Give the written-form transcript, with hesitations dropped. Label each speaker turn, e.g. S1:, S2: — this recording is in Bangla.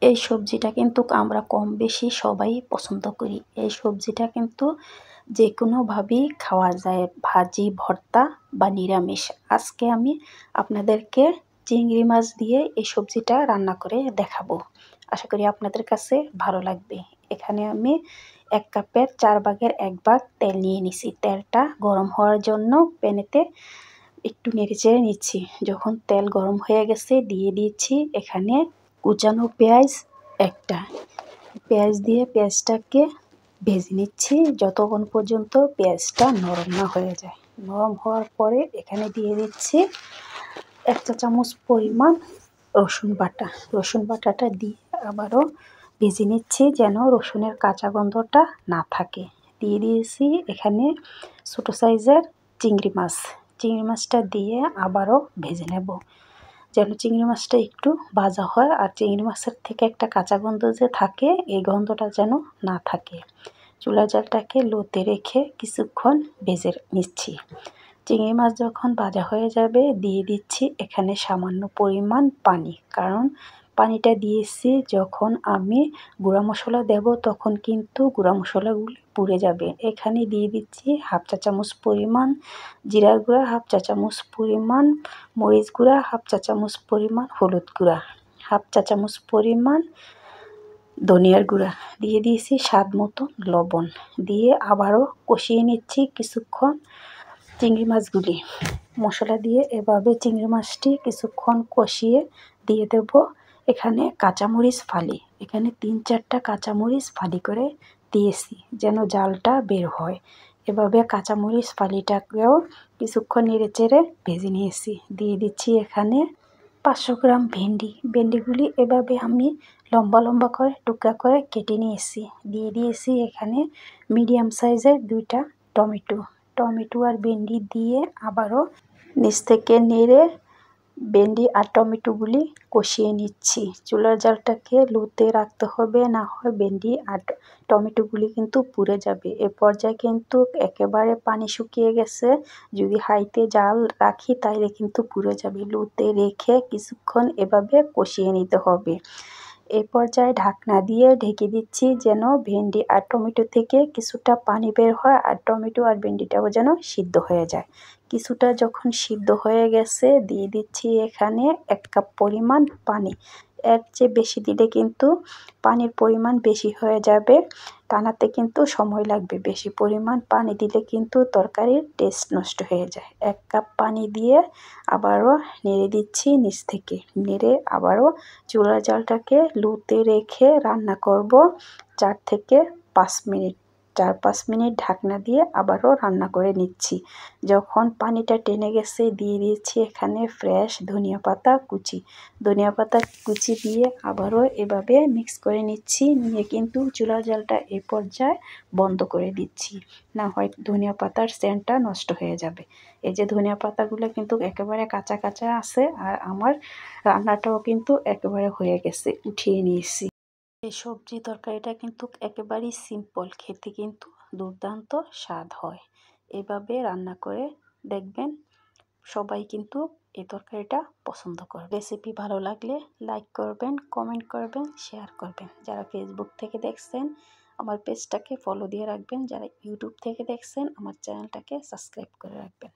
S1: এই সবজিটা কিন্তু আমরা কম বেশি সবাই পছন্দ করি। এই সবজিটা কিন্তু যে কোনোভাবেই খাওয়া যায়, ভাজি, ভর্তা বা নিরামিষ। আজকে আমি আপনাদেরকে চিংড়ি মাছ দিয়ে এই সবজিটা রান্না করে দেখাবো। আশা করি আপনাদের কাছে ভালো লাগবে। এখানে আমি 1 কাপের 4 ভাগের 1 ভাগ তেল নিয়ে নিছি। তেলটা গরম হওয়ার জন্য প্যানেতে একটু নেড়েচেড়ে নিচ্ছি। যখন তেল গরম হয়ে গেছে দিয়ে দিচ্ছি এখানে কুচানো পেঁয়াজ একটা। পেঁয়াজ দিয়ে পেঁয়াজটাকে ভেজে নিচ্ছি যতক্ষণ পর্যন্ত পেঁয়াজটা নরম না হয়ে যায়। নরম হওয়ার পরে এখানে দিয়ে দিচ্ছি 1 চা চামচ পরিমাণ রসুন বাটা। রসুন বাটাটা দিয়ে আবারও ভেজে নিচ্ছি যেন রসুনের কাঁচা গন্ধটা না থাকে। দিয়ে দিয়েছি এখানে ছোটো সাইজের চিংড়ি মাছ। চিংড়ি মাছটা দিয়ে আবারও ভেজে নেব যেন চিংড়ি মাছটা একটু ভাজা হয়, আর চিংড়ি মাছের থেকে একটা কাঁচা গন্ধ যে থাকে এই গন্ধটা যেন না থাকে। চুলার জালটাকে লোতে রেখে কিছুক্ষণ ভেজে নিচ্ছি। চিংড়ি মাছ যখন ভাজা হয়ে যাবে দিয়ে দিচ্ছি এখানে সামান্য পরিমাণ পানি, কারণ পানিটা দিয়েছি যখন আমি গুঁড়া মশলা দেব তখন কিন্তু গুঁড়া মশলাগুলি পুড়ে যাবে। এখানে দিয়ে দিচ্ছি 1/2 চা চামচ পরিমাণ জিরার গুঁড়া, 1/2 চা চামচ পরিমাণ মরিচ গুঁড়া, 1/2 চা চামচ পরিমাণ হলুদ গুঁড়া, 1/2 চা চামচ পরিমাণ ধনিয়ার গুঁড়া, দিয়ে দিয়েছি স্বাদ মতো লবণ। দিয়ে আবারও কষিয়ে নিচ্ছি কিছুক্ষণ চিংড়ি মাছগুলি। মশলা দিয়ে এভাবে চিংড়ি মাছটি কিছুক্ষণ কষিয়ে দিয়ে দেব এখানে কাঁচামরিচ ফালি। এখানে 3-4টা কাঁচামরিচ ফালি করে দিয়েছি যেন জালটা বের হয়। এভাবে কাঁচামরিচ ফালিটাকেও কিছুক্ষণ নেড়েচেড়ে ভেজে নিয়েছি। দিয়ে দিচ্ছি এখানে 500 গ্রাম ভেন্ডি। ভেন্ডিগুলি এভাবে আমি লম্বা লম্বা করে টুকরা করে কেটে নিয়েছি। দিয়ে দিয়েছি এখানে মিডিয়াম সাইজের 2টা টমেটো। টমেটো আর ভেন্ডি দিয়ে আবারও নিচ থেকে নেড়ে ভেন্ডি আর টমেটোগুলি কষিয়ে নিচ্ছি। চুলার জালটাকে লোতে রাখতে হবে, না হয় ভেন্ডি আর টমেটোগুলি কিন্তু পুড়ে যাবে। এ পর্যায়ে কিন্তু একেবারে পানি শুকিয়ে গেছে। যদি হাইতে জাল রাখি তাইলে কিন্তু পুড়ে যাবে। লোতে রেখে কিছুক্ষণ এভাবে কষিয়ে নিতে হবে। এই পর্যায়ে ঢাকনা দিয়ে ঢেকে দিচ্ছি যেন ভেন্ডি আর টমেটো থেকে কিছুটা পানি বের হয় আর টমেটো আর ভেন্ডিটাও যেন সিদ্ধ হয়ে যায়। কিছুটা যখন সিদ্ধ হয়ে গেছে দিয়ে দিচ্ছি এখানে 1 কাপ পরিমাণ পানি। এর চেয়ে বেশি দিলে কিন্তু পানির পরিমাণ বেশি হয়ে যাবে, টানাতে কিন্তু সময় লাগবে। বেশি পরিমাণ পানি দিলে কিন্তু তরকারির টেস্ট নষ্ট হয়ে যায়। 1 কাপ পানি দিয়ে আবারও নেড়ে দিচ্ছি নিচ থেকে। নেড়ে আবারও চুলার জালটাকে লোতে রেখে রান্না করব 4 থেকে 5 মিনিট। 4-5 মিনিট ঢাকনা দিয়ে আবারও রান্না করে নিচ্ছি। যখন পানিটা টেনে গেছে দিয়ে দিয়েছি এখানে ফ্রেশ ধনিয়া পাতা কুচি। ধনিয়া পাতা কুচি দিয়ে আবারও এভাবে মিক্স করে নিচ্ছি। নিয়ে কিন্তু চুলার জালটা এই পর্যায়ে বন্ধ করে দিচ্ছি, না হয় ধনিয়া পাতার সেন্টটা নষ্ট হয়ে যাবে। এই যে ধনিয়া পাতাগুলো কিন্তু একেবারে কাঁচা কাঁচা আছে, আর আমার রান্নাটাও কিন্তু একেবারে হয়ে গেছে, উঠিয়ে নিয়েছি। এই সবজি তরকারিটা কিন্তু একেবারেই সিম্পল, খেতে কিন্তু দুর্দান্ত স্বাদ হয়। এভাবে রান্না করে দেখবেন সবাই কিন্তু এই তরকারিটা পছন্দ করবে। রেসিপি ভালো লাগলে লাইক করবেন, কমেন্ট করবেন, শেয়ার করবেন। যারা ফেসবুক থেকে দেখছেন আমার পেজটাকে ফলো দিয়ে রাখবেন। যারা ইউটিউব থেকে দেখছেন আমার চ্যানেলটাকে সাবস্ক্রাইব করে রাখবেন।